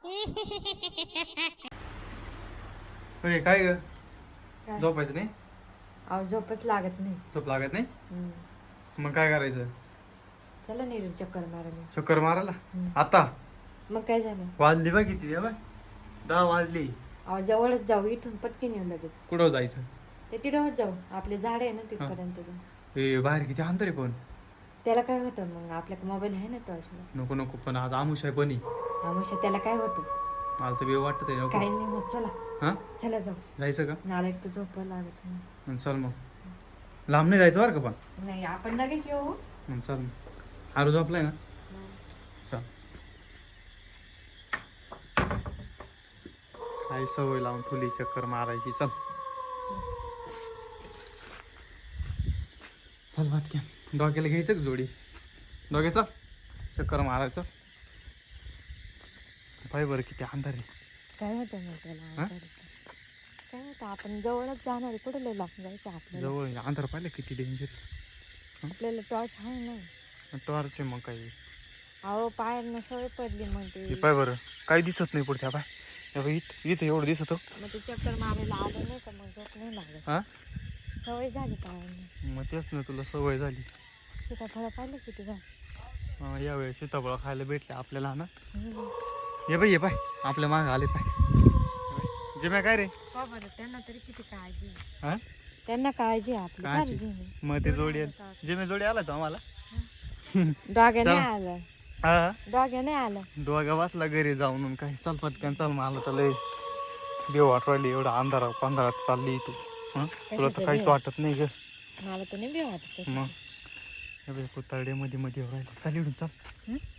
होय, काय ग झोपायचं नाही? अहो झोपच लागत नाही. झोप लागत नाही? हम्म. मग काय करायचं? चला नीरू चक्कर मारायला. चक्कर मारायला? हम्म. आता मग काय झालं? वाजली बघ किती बघ 10 वाजली. अहो जवळच जाऊ, इथून पटकन येऊ लगेच. कुठं जायचं? ते तिथं जाऊ, आपले झाड आहे ना तिथपर्यंत जाऊ. ए बाहेर किती अंतर आहे पण. त्याला काय होतं मग, आपल्या मोबाईल आहे ना टॉर्चला. नको नको, पण आज आमुष आहे बनी. आमुष्या त्याला काय होतं? मला तर बेव वाटत आहे. नको. काही नाही होत, चला. हा चला जाऊ. जायचं का? नाला एक तर झोप लागत नाही. चल मग. लांब नाही जायचं बरं का पण. नाही आपण लगेच येऊ. चल मग. आरू झोपलाय ना? चल. काय सवय लावून ठेवली चक्कर मारायची. चल चल भाटक्या, डोक्याला घ्यायचं का जोडी? डोक्याचा चक्कर मारायचं. पाय बरं किती अंधार आहे. काय होतं मग त्याला? काय होतं, आपण जवळच जाणार आहे, कुठे लय लांब जायचं आपल्याला. जवळ अंधार पाहिलं किती डेंजर. आपल्याला टॉर्च आहे ना. टॉर्च आहे मग काही. अहो पायांना सवय पडली मग ते. पाय बरं काही दिसत नाही पुढे. पाय इथं एवढं दिसत. मग ते चक्कर मारायला आलं नाही तर मग झोप नाही लागत. हा सवय झाली पायांना. मग तेच ना, तुला सवय झाली. सीताफळ पाहिलं किती झालं. यावेळेस सीताफळ खायला भेटले आपल्याला ना. हम्म. ये बाय आपल्या माग आले पाय. जिम्या काय रे? हो बरं, त्यांना तरी किती काळजी आहे. हा त्यांना काळजी आहे आपली. काळजी? काळजी नाही. मग ते जोडी जिम्या जोडी आला तो आम्हाला. डॉग्याने चला. आलं. हा डॉग्याने आलं. दोघा वाचला घरी जाऊन काय. चल पटकन चल, मला तर लय देव वाटवायली. एवढा अंधारात चालली तू. तुला तर काहीच वाटत नाही ग. मला तर नाही बी वाटत तसं. मग पुतळडे मध्ये मध्ये राहिले. चल इडून चल.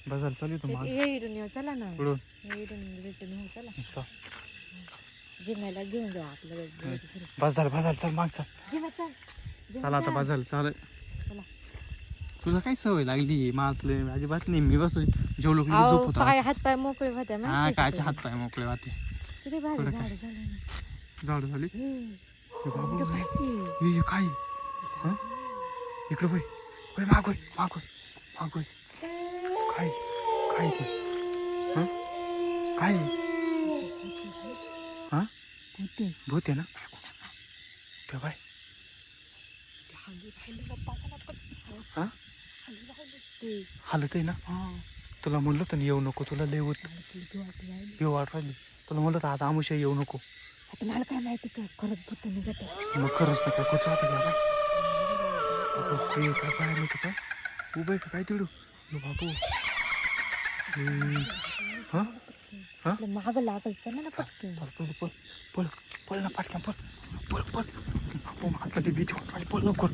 बजाल चल इथून माग. हे इडून येऊ चला ना. इडून इडून रिटर्न होऊ चला. चल. जिम्याला घेऊन जाऊ आपल्याला. बजाल चल माग चल. जिम्या चल. चल आता बजाल चाल. चला. तुला काय सवय लागली? मातले अजिबात नाही. मी बसलोय जेवलो की अहो, झोपतो. पाय हात पाय मोकळे होते. हा कायचे हात पाय मोकळे वाटे. किती भारी थोडं झाड झालं ना. झाड झाली. हे, हे बाबू, इथं पाय की. हे काय? हा इकडे होय. होय मागोय काय काय ते? हा काय? हा होते. भूत आहे ना ते बाय. हा हालत आहे ना. तुला म्हणलं तर येऊ नको. तुला लय होत येऊ वाट राहिली. तुला म्हणलं तर आज आमुष्या येऊ नको. आता मला काय माहिती का, खरंच भूत निघत आहे. मग खरंच नाही काय कुठं राहतं काय पाय नाही काय उभं आहे का काय तिडू बापू. हा हा माग लागल चला ना पटकन. चल पळ ना पाटक्या. पळ बापू. मागला भीती वाटली. पळ लवकर.